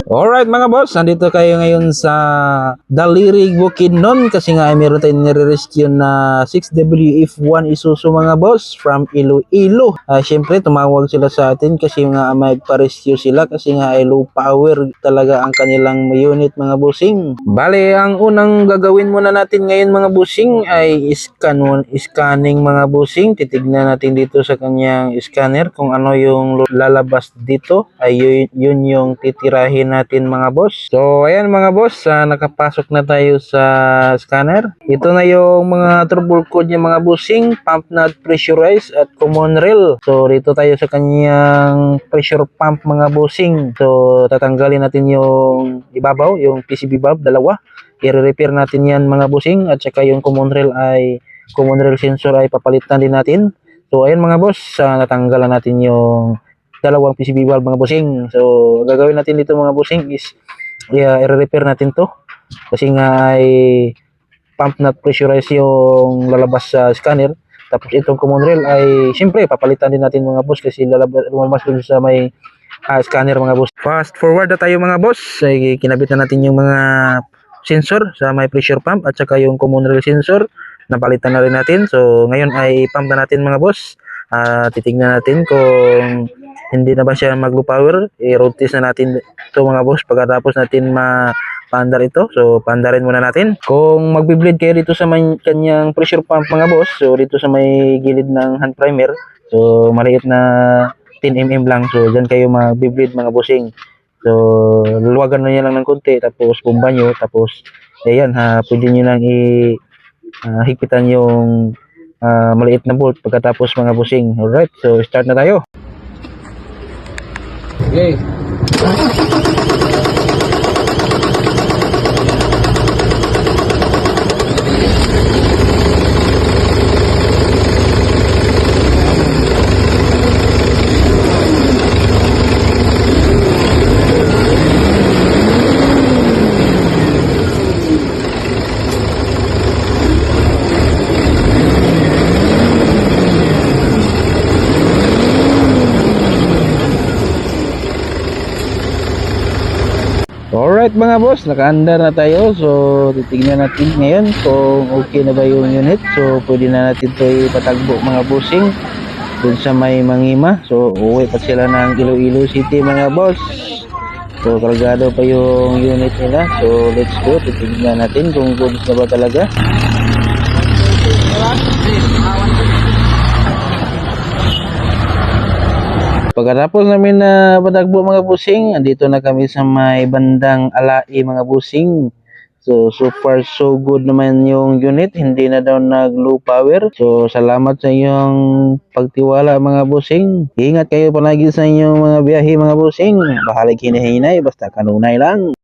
Alright mga boss, nandito kayo ngayon sa Dalirig, Bukidnon kasi nga ay meron tayong nire-rescue na 6WF1 Isuzu mga boss from Iloilo. Siyempre tumawag sila sa atin kasi nga may pa-rescue sila kasi nga ay low power talaga ang kanilang unit mga bossing. Bale, ang unang gagawin muna natin ngayon mga bossing ay scanning mga bossing. Titignan natin dito sa kanyang scanner kung ano yung lalabas dito. Ay yun yung titirahin natin mga boss. So ayan mga boss, nakapasok na tayo sa scanner. Ito na yung mga trouble code niya mga bossing, pump not pressurized at common rail. So dito tayo sa kanyang pressure pump mga bossing. So tatanggalin natin yung ibabaw, yung PCB valve dalawa. I-repair natin yan mga bossing at saka yung common rail sensor ay papalitan din natin. So ayan mga boss, natanggalan natin yung dalawang PCB valve mga bossing. So gagawin natin dito mga bossing is i-repair natin to kasi nga ay pump not pressurized yung lalabas sa scanner. Tapos itong common rail ay siyempre papalitan din natin mga boss kasi lumabas dun sa may scanner mga boss. Fast forward na tayo mga boss, ay kinabit na natin yung mga sensor sa may pressure pump at saka yung common rail sensor napalitan na rin natin. So ngayon ay pump na natin mga boss. Titingnan natin kung hindi na ba siya mag-low power. I-road test na natin ito mga boss pagkatapos natin paandar ito. So paandarin muna natin. Kung magbi-bleed kayo dito sa may kanyang pressure pump mga boss, so dito sa may gilid ng hand primer, so maliit na 10mm lang. So dyan kayo magbi-bleed mga bossing. So luwagan na niya lang ng konti tapos bomba nyo. Tapos ayan pwede nyo lang higpitan yung maliit na bolt pagkatapos mga bossing. Alright, so start na tayo. Okay. Alright mga boss, naka-under na tayo. So titignan natin ngayon kung okay na ba yung unit. So pwede na natin ito ipatagbo mga bossing dun sa may Mangima. So uwi pa sila ng Iloilo City mga boss. So kargado pa yung unit nila. So let's go, titignan natin kung goods na ba talaga. Pagkatapos namin na patagbo mga busing, andito na kami sa may bandang Alai mga busing. So far so good naman yung unit, hindi na daw nag low power. So salamat sa inyong pagtiwala mga busing. Ingat kayo palagi sa inyong mga biyahe mga busing. Bahalag hinahinay basta kanunay lang.